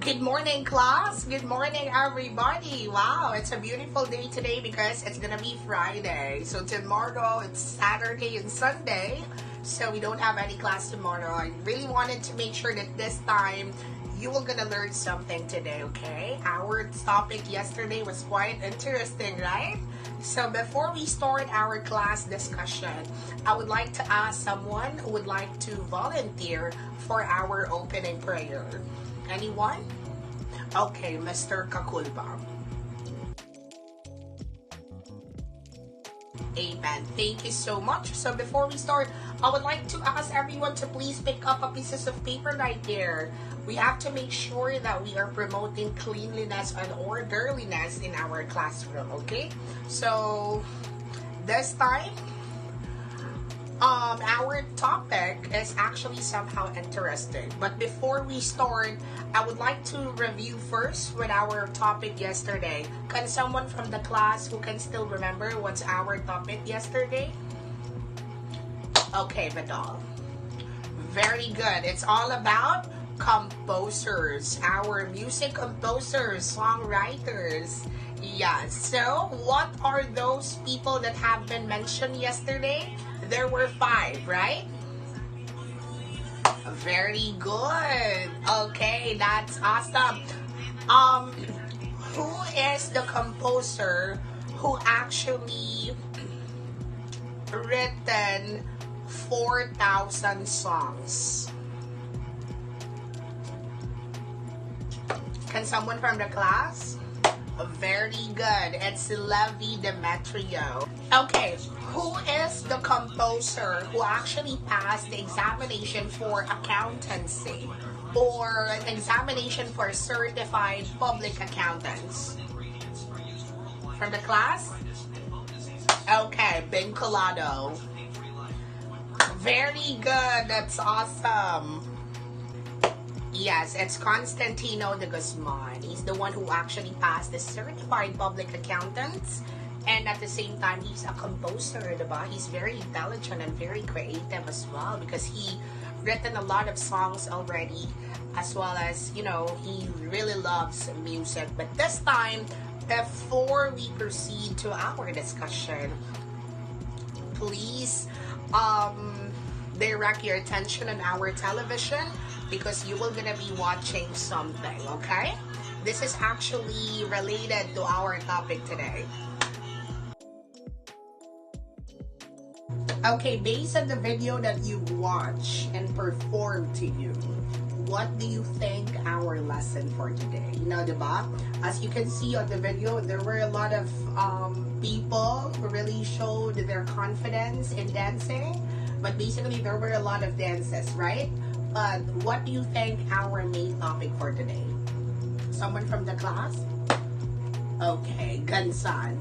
Good morning, class. Good morning, everybody. Wow, it's a beautiful day today because it's gonna be Friday. So tomorrow it's Saturday and Sunday, so we don't have any class tomorrow. I really wanted to make sure that this time you were gonna learn something today, okay? Our topic yesterday was quite interesting, right? So before we start our class discussion, I would like to ask someone who would like to volunteer for our opening prayer. Anyone? Okay, Mr. Kakulba. Amen. Thank you so much. So before we start, I would like to ask everyone to please pick up a pieces of paper right there. We have to make sure that we are promoting cleanliness and orderliness in our classroom, okay? So this time, our topic is actually somehow interesting. But before we start, I would like to review first with our topic yesterday. Can someone from the class who can still remember what's our topic yesterday? Okay, Vidal. Very good. It's all about composers, our music composers, songwriters. Yes. So, what are those people that have been mentioned yesterday? There were 5, right? Very good. Okay, that's awesome. Who is the composer who actually written 4,000 songs? Can someone from the class? Very good. It's Levi Demetrio. Okay, who is the composer who actually passed the examination for accountancy or an examination for certified public accountants? From the class? Okay, Vinculado. Very good. That's awesome. Yes, it's Constantino de Guzman. He's the one who actually passed the certified public accountants, and at the same time, he's a composer, diba? He's very intelligent and very creative as well because he written a lot of songs already, as well as, you know, he really loves music. But this time, before we proceed to our discussion, please direct your attention on our television because you will gonna be watching something, okay? This is actually related to our topic today. Okay, based on the video that you watch and performed to you, what do you think our lesson for today? You know, diba? As you can see on the video, there were a lot of people who really showed their confidence in dancing, but basically there were a lot of dances, right? But what do you think our main topic for today? Someone from the class? Okay, Gansan.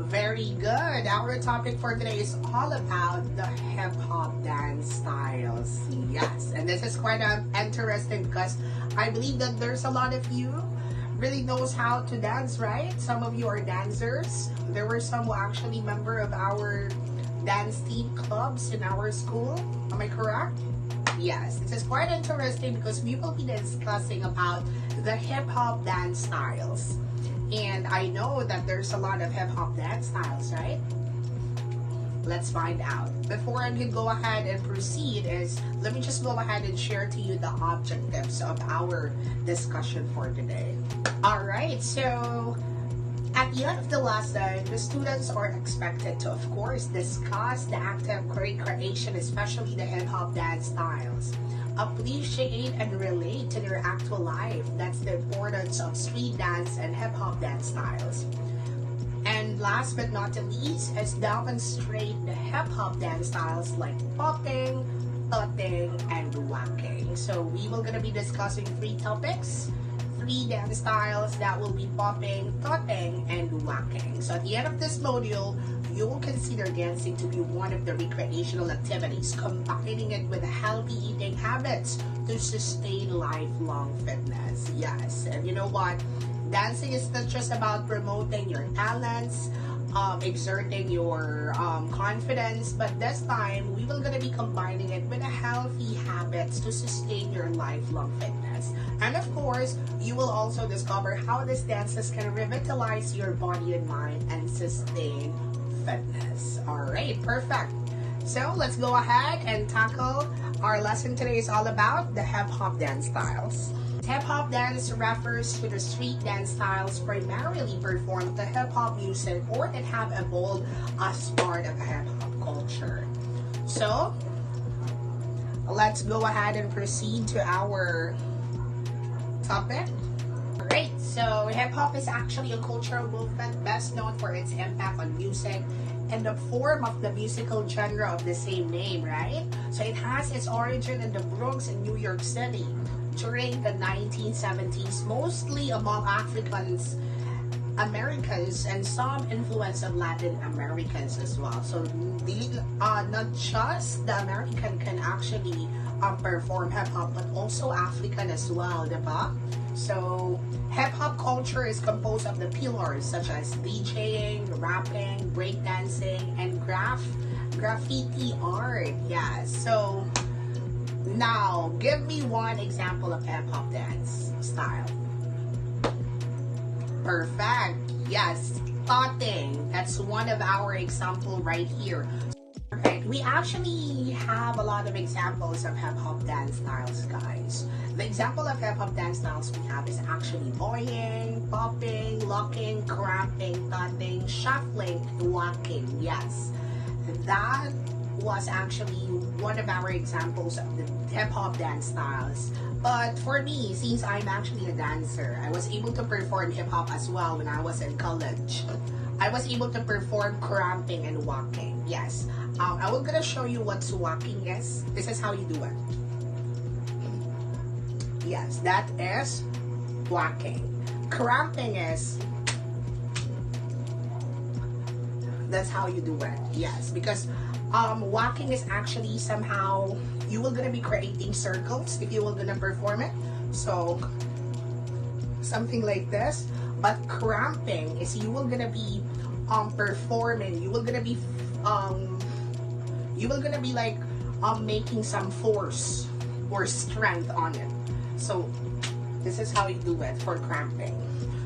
Very good. Our topic for today is all about the hip-hop dance styles. Yes, and this is quite interesting because I believe that there's a lot of you really knows how to dance, right? Some of you are dancers. There were some who actually member of our dance team clubs in our school. Am I correct? Yes, this is quite interesting because we will be discussing about the hip-hop dance styles. And I know that there's a lot of hip-hop dance styles, right? Let's find out. Before I can go ahead and proceed let me just go ahead and share to you the objectives of our discussion for today. Alright, so at the end of the lesson, the students are expected to, of course, discuss the active recreation, especially the hip-hop dance styles, appreciate and relate to their actual life. That's the importance of street dance and hip-hop dance styles. And last but not the least is demonstrate the hip-hop dance styles like popping, tutting, and whacking. So we will gonna be discussing 3 topics, 3 dance styles that will be popping, tutting, and whacking. So at the end of this module, you will consider dancing to be one of the recreational activities, combining it with healthy eating habits to sustain lifelong fitness. Yes, and you know what? Dancing is not just about promoting your talents, exerting your confidence, but this time we will gonna be combining it with a healthy habits to sustain your lifelong fitness. And of course, you will also discover how these dances can revitalize your body and mind and sustain fitness. All right, perfect. So let's go ahead and tackle our lesson today. Is all about the hip hop dance styles. Hip hop dance refers to the street dance styles primarily performed to hip hop music or that have evolved as part of hip hop culture. So let's go ahead and proceed to our topic. Alright, so hip hop is actually a cultural movement best known for its impact on music and the form of the musical genre of the same name, right? So it has its origin in the Bronx in New York City during the 1970s, mostly among Africans, Americans, and some influence of Latin Americans as well. So not just the American can actually perform hip hop, but also African as well, diba? So hip hop culture is composed of the pillars such as DJing, rapping, breakdancing, and graffiti art. Yeah. So now give me one example of hip hop dance style. Perfect. Yes, thotting. That's one of our example right here. Right, we actually have a lot of examples of hip hop dance styles, guys. The example of hip hop dance styles we have is actually boying, popping, locking, cramping, thotting, shuffling, walking. Yes, that was actually one of our examples of the hip hop dance styles. But for me, since I'm actually a dancer, I was able to perform hip hop as well when I was in college. I was able to perform cramping and walking. Yes. I will gonna show you what walking is. This is how you do it. Yes, that is walking. Cramping is, that's how you do it. Yes, because walking is actually somehow you will gonna be creating circles if you will gonna perform it. So something like this. But cramping is you will gonna be performing. You will gonna be like making some force or strength on it. So this is how you do it for cramping.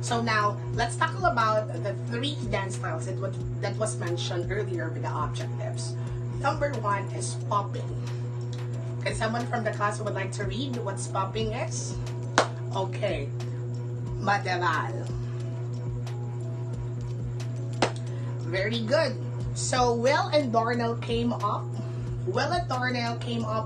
So now let's talk about the three dance styles that was mentioned earlier with the objectives. Number one is popping. Can someone from the class who would like to read what popping is? Okay. Madaval. Very good. So Will and Darnell came up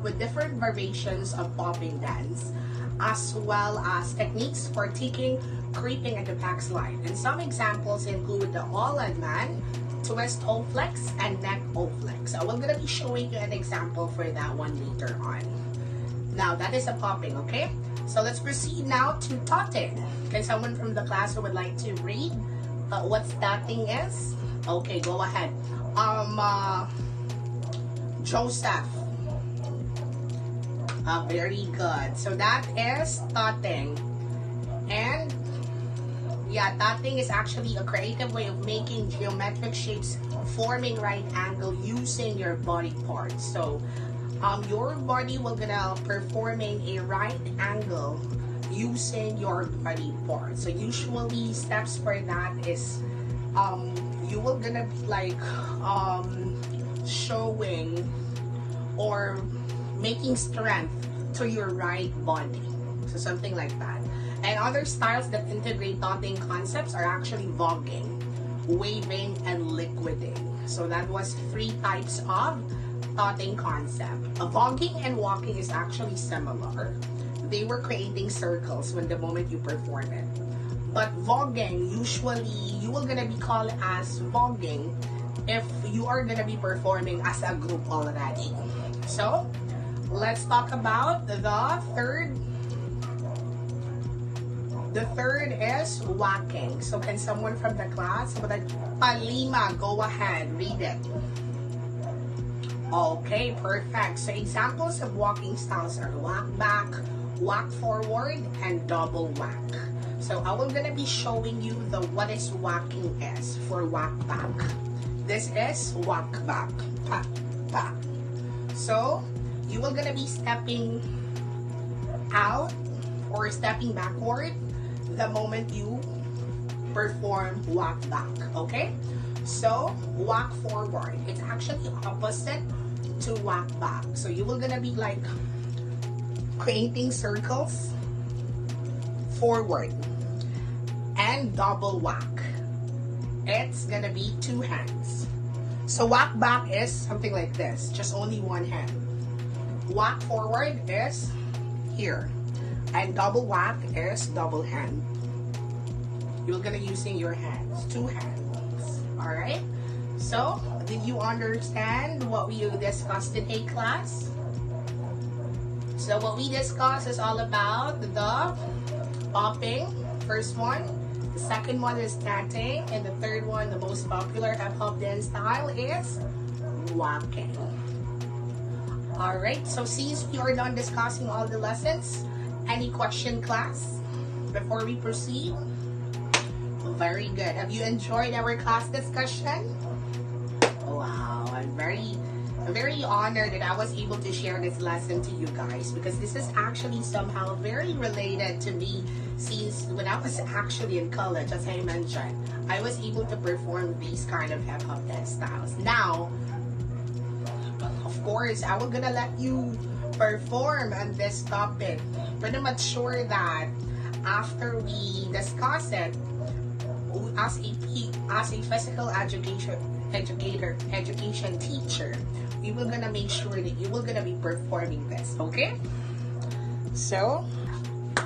with different variations of popping dance, as well as techniques for ticking, creeping, and the backslide. And some examples include the all-in man, twist O-flex, and neck O-flex. So we're gonna be showing you an example for that one later on. Now that is a popping, okay? So let's proceed now to thotting. Can someone from the class who would like to read what thotting is? Okay, go ahead. Joseph. Very good. So that is thotting. And yeah, thotting is actually a creative way of making geometric shapes, forming right angle using your body parts. So your body will gonna performing a right angle using your body parts. So usually steps for that is you will gonna be like showing or making strength to your right body. So something like that. And other styles that integrate thotting concepts are actually voguing, waving, and liquiding. So that was three types of thotting concept. Voguing and walking is actually similar. They were creating circles when the moment you perform it. But voguing, usually you will gonna be called as voguing if you are gonna be performing as a group already. So let's talk about the third. The third is walking. So can someone from the class, Palima, go ahead, read it. Okay, perfect. So examples of walking styles are walk back, walk forward, and double walk. So I will gonna be showing you the what is walking is for walk back. This is walk back. Pa, pa. So you will gonna be stepping out or stepping backward the moment you perform walk back. Okay? So walk forward. It's actually opposite to walk back. So you will gonna be like creating circles forward and double walk. It's gonna be two hands. So walk back is something like this, just only one hand. Walk forward is here, and double walk is double hand. You're gonna using your hands, two hands. All right. So did you understand what we discussed in a class? So what we discussed is all about the popping, first one. The second one is dancing, and the third one, the most popular hip-hop dance style, is walking. Alright, so since we are done discussing all the lessons, any question, class, before we proceed? Very good. Have you enjoyed our class discussion? Wow, I'm very honored that I was able to share this lesson to you guys, because this is actually somehow very related to me, since when I was actually in college, as I mentioned, I was able to perform these kind of hip-hop dance styles. Now, of course, I was gonna let you perform on this topic. Pretty much sure that after we discuss it, as a physical education teacher, we will gonna make sure that you will gonna be performing this, okay? So,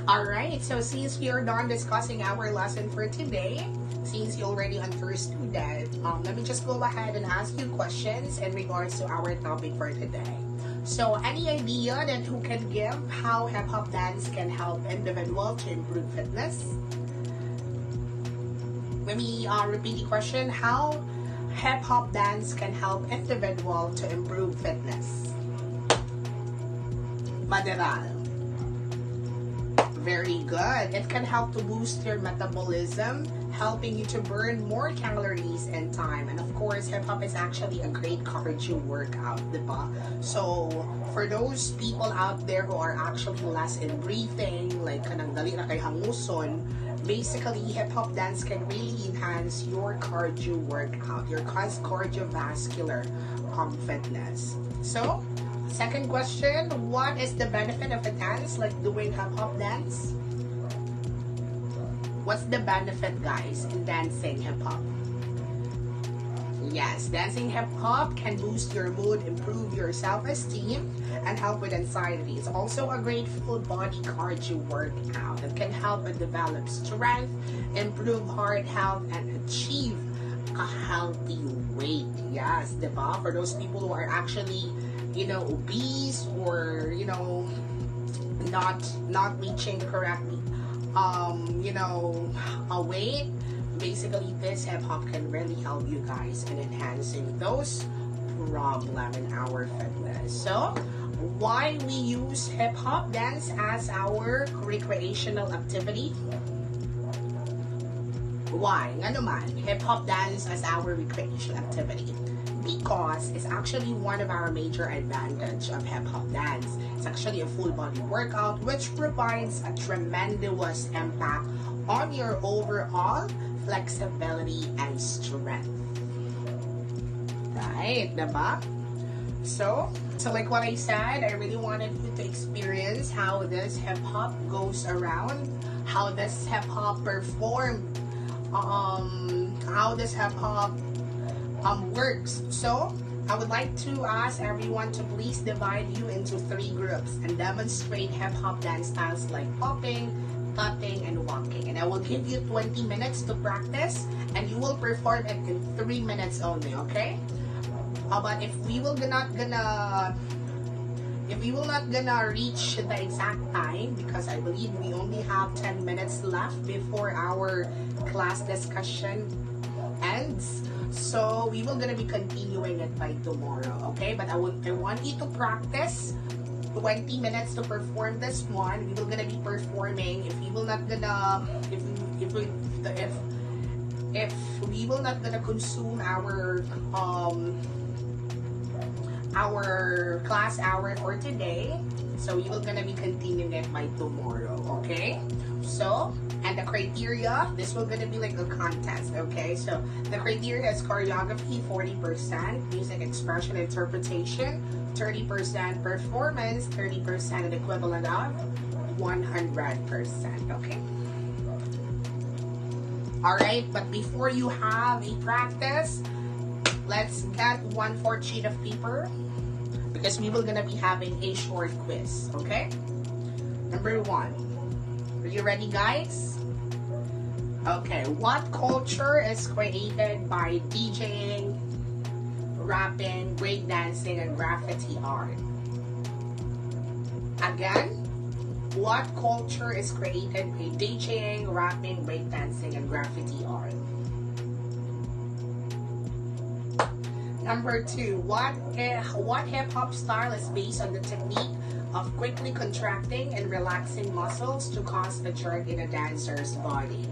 alright, so since we are done discussing our lesson for today, since you already understood that, let me just go ahead and ask you questions in regards to our topic for today. So, any idea that who can give how hip-hop dance can help individual to improve fitness? Let me repeat the question. How hip-hop dance can help individual to improve fitness? Maderal. Very good. It can help to boost your metabolism, helping you to burn more calories in time. And of course, hip-hop is actually a great cardio workout, diba? So, for those people out there who are actually less in breathing, like kanang dali na kay hanguson, basically, hip-hop dance can really enhance your cardio workout, your cardiovascular fitness. So, second question, what is the benefit of a dance like doing hip-hop dance? What's the benefit, guys, in dancing hip-hop? Yes, dancing hip-hop can boost your mood, improve your self-esteem, and help with anxiety. It's also a great full body cardio workout that can help and develop strength, improve heart health, and achieve a healthy weight. Yes, diba? For those people who are actually, obese or, not reaching correctly, a weight, basically this hip-hop can really help you guys in enhancing those problems in our fitness. So, why we use hip-hop dance as our recreational activity? Why? Nga naman, hip-hop dance as our recreational activity? Because it's actually one of our major advantage of hip-hop dance. It's actually a full body workout which provides a tremendous impact on your overall flexibility and strength. Right, diba? So like what I said, I really wanted you to experience how this hip-hop goes around, how this hip-hop performed, how this hip-hop works. So I would like to ask everyone to please divide you into 3 groups and demonstrate hip-hop dance styles like popping, cutting, and walking. And I will give you 20 minutes to practice, and you will perform it in 3 minutes only, okay? But if we will not gonna reach the exact time, because I believe we only have 10 minutes left before our class discussion ends, so we will gonna be continuing it by tomorrow, okay? But I want you to practice 20 minutes to perform this one. We will gonna be performing. If we will not gonna, if we will not gonna consume our class hour for today, so we will gonna be continuing it by tomorrow. Okay, so and the criteria, this will gonna be like a contest. Okay, so the criteria is choreography 40%, music expression interpretation 30%, performance 30%, and equivalent of 100%. Okay. Alright, but before you have a practice, let's get 1/4 sheet of paper because we will gonna be having a short quiz, okay? Number 1. Are you ready, guys? Okay, what culture is created by DJing, rapping, breakdancing, and graffiti art? Again, what culture is created by DJing, rapping, breakdancing, and graffiti art? Number 2, what hip-hop style is based on the technique of quickly contracting and relaxing muscles to cause a jerk in a dancer's body?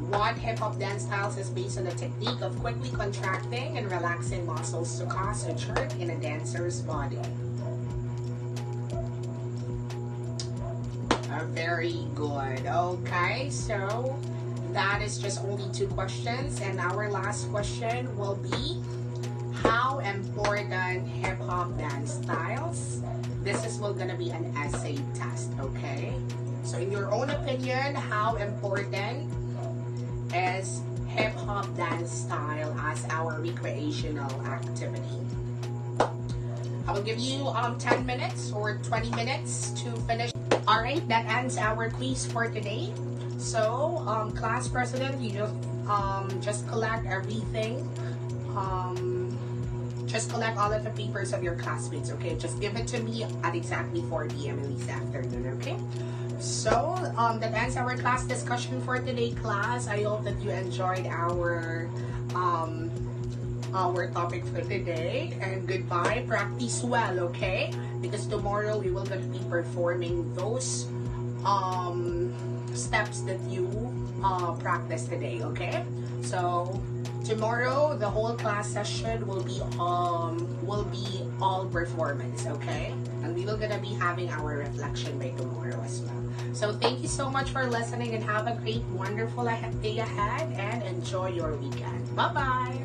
What hip-hop dance styles is based on the technique of quickly contracting and relaxing muscles to cause a jerk in a dancer's body? Very good. Okay, so that is just only 2 questions, and our last question will be, how important hip-hop dance styles? This is gonna be an essay test, okay? So in your own opinion, how important is hip-hop dance style as our recreational activity? I will give you 10 minutes or 20 minutes to finish. Alright, that ends our quiz for today. So, class president, you just collect everything. Just collect all of the papers of your classmates, okay? Just give it to me at exactly 4 p.m. in this afternoon, okay? So, that ends our class discussion for today, class. I hope that you enjoyed our topic for today. And goodbye. Practice well, okay? Because tomorrow we will gonna be performing those steps that you practice today, okay? So tomorrow the whole class session will be all performance, okay? And we will gonna be having our reflection by tomorrow as well. So thank you so much for listening, and have a great, wonderful day ahead, and enjoy your weekend. Bye bye.